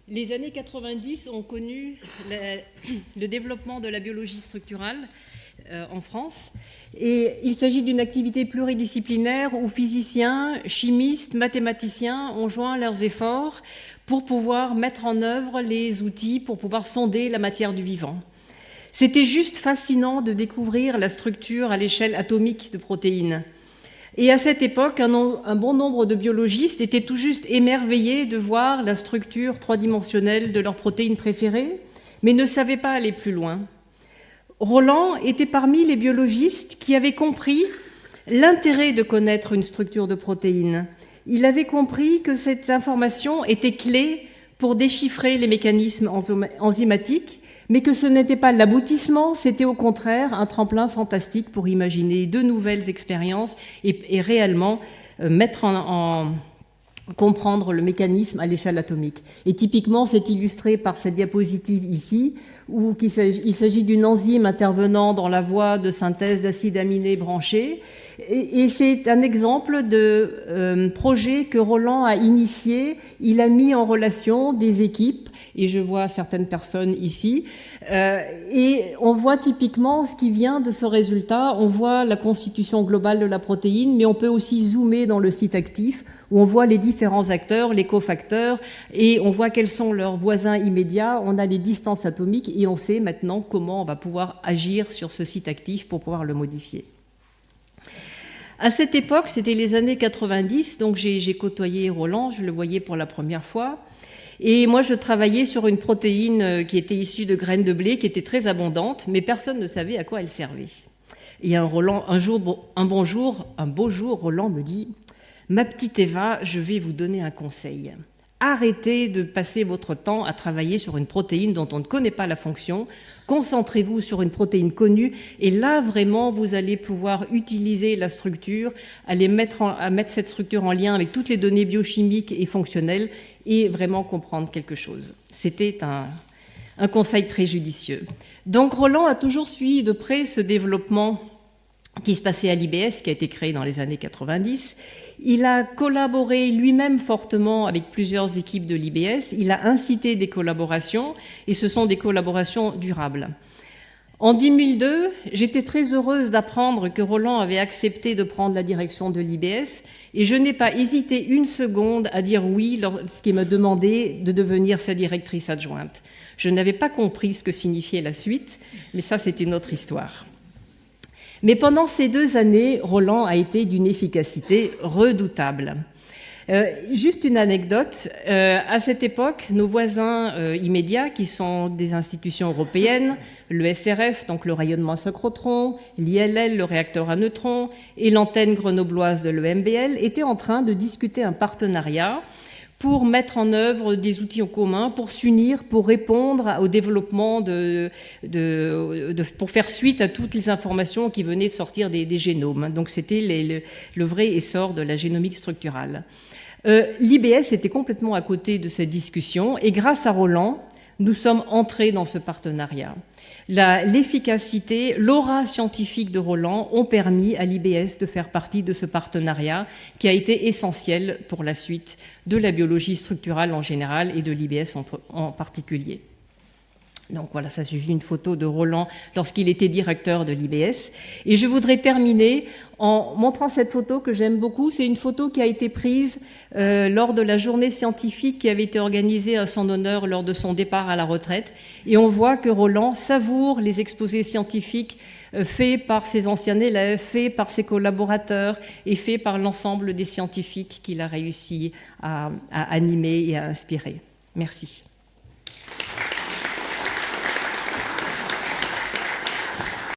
Les années 90 ont connu le développement de la biologie structurale en France. Et il s'agit d'une activité pluridisciplinaire où physiciens, chimistes, mathématiciens ont joint leurs efforts pour pouvoir mettre en œuvre les outils pour pouvoir sonder la matière du vivant. C'était juste fascinant de découvrir la structure à l'échelle atomique de protéines. Et à cette époque, un bon nombre de biologistes étaient tout juste émerveillés de voir la structure trois-dimensionnelle de leurs protéines préférées, mais ne savaient pas aller plus loin. Roland était parmi les biologistes qui avaient compris l'intérêt de connaître une structure de protéines. Il avait compris que cette information était clé pour déchiffrer les mécanismes enzymatiques, mais que ce n'était pas l'aboutissement, c'était au contraire un tremplin fantastique pour imaginer de nouvelles expériences et réellement comprendre le mécanisme à l'échelle atomique. Et typiquement, c'est illustré par cette diapositive ici, où il s'agit d'une enzyme intervenant dans la voie de synthèse d'acides aminés branchés. Et c'est un exemple de projet que Roland a initié. Il a mis en relation des équipes, et je vois certaines personnes ici, et on voit typiquement ce qui vient de ce résultat. On voit la constitution globale de la protéine, mais on peut aussi zoomer dans le site actif, où on voit les différents acteurs, les cofacteurs, et on voit quels sont leurs voisins immédiats. On a les distances atomiques, et on sait maintenant comment on va pouvoir agir sur ce site actif pour pouvoir le modifier. À cette époque, c'était les années 90, donc j'ai côtoyé Roland, je le voyais pour la première fois. Et moi, je travaillais sur une protéine qui était issue de graines de blé, qui était très abondante, mais personne ne savait à quoi elle servait. Et un beau jour, Roland me dit « Ma petite Eva, je vais vous donner un conseil. Arrêtez de passer votre temps à travailler sur une protéine dont on ne connaît pas la fonction. Concentrez-vous sur une protéine connue et là, vraiment, vous allez pouvoir utiliser la structure, à mettre cette structure en lien avec toutes les données biochimiques et fonctionnelles et vraiment comprendre quelque chose. » C'était un conseil très judicieux. Donc Roland a toujours suivi de près ce développement qui se passait à l'IBS, qui a été créé dans les années 90. Il a collaboré lui-même fortement avec plusieurs équipes de l'IBS. Il a incité des collaborations, et ce sont des collaborations durables. En 2002, j'étais très heureuse d'apprendre que Roland avait accepté de prendre la direction de l'IBS, et je n'ai pas hésité une seconde à dire oui lorsqu'il m'a demandé de devenir sa directrice adjointe. Je n'avais pas compris ce que signifiait la suite, mais ça, c'est une autre histoire. Mais pendant ces 2 années, Roland a été d'une efficacité redoutable. Juste une anecdote, à cette époque, nos voisins immédiats, qui sont des institutions européennes, le SRF, donc le rayonnement synchrotron, l'ILL, le réacteur à neutrons, et l'antenne grenobloise de l'EMBL, étaient en train de discuter un partenariat pour mettre en œuvre des outils en commun, pour s'unir, pour répondre au développement, pour faire suite à toutes les informations qui venaient de sortir des génomes. Donc c'était le vrai essor de la génomique structurale. L'IBS était complètement à côté de cette discussion, et grâce à Roland, nous sommes entrés dans ce partenariat. L'efficacité, l'aura scientifique de Roland ont permis à l'IBS de faire partie de ce partenariat qui a été essentiel pour la suite de la biologie structurale en général et de l'IBS en particulier. Donc voilà, ça c'est juste une photo de Roland lorsqu'il était directeur de l'IBS. Et je voudrais terminer en montrant cette photo que j'aime beaucoup. C'est une photo qui a été prise lors de la journée scientifique qui avait été organisée à son honneur lors de son départ à la retraite. Et on voit que Roland savoure les exposés scientifiques faits par ses anciens élèves, faits par ses collaborateurs et faits par l'ensemble des scientifiques qu'il a réussi à animer et à inspirer. Merci.